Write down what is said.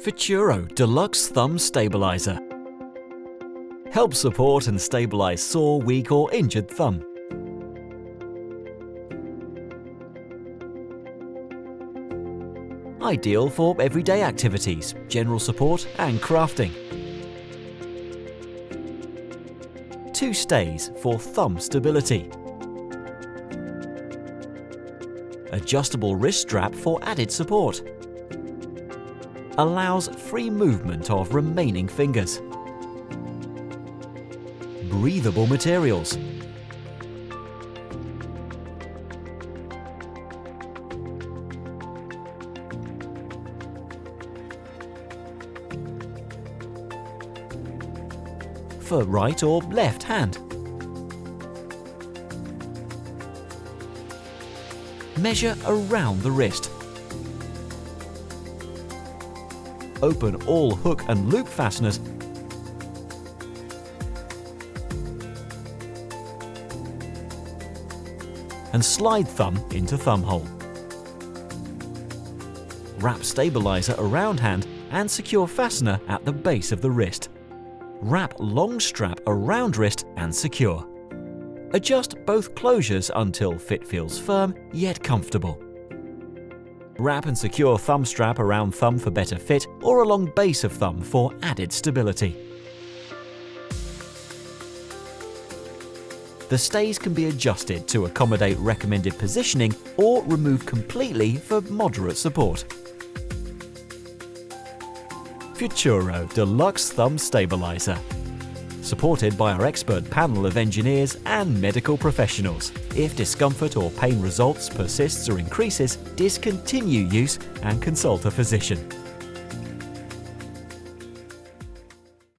FUTURO Deluxe Thumb Stabilizer. Helps support and stabilize sore, weak or injured thumb. Ideal for everyday activities, general support and crafting. 2 stays for thumb stability. Adjustable wrist strap for added support. Allows free movement of remaining fingers. Breathable materials. For right or left hand. Measure around the wrist. Open all hook and loop fasteners and slide thumb into thumb hole. Wrap stabilizer around hand and secure fastener at the base of the wrist. Wrap long strap around wrist and secure. Adjust both closures until fit feels firm yet comfortable. Wrap and secure thumb strap around thumb for better fit or along base of thumb for added stability. The stays can be adjusted to accommodate recommended positioning or removed completely for moderate support. FUTURO Deluxe Thumb Stabilizer. Supported by our expert panel of engineers and medical professionals. If discomfort or pain results, persists or increases, discontinue use and consult a physician.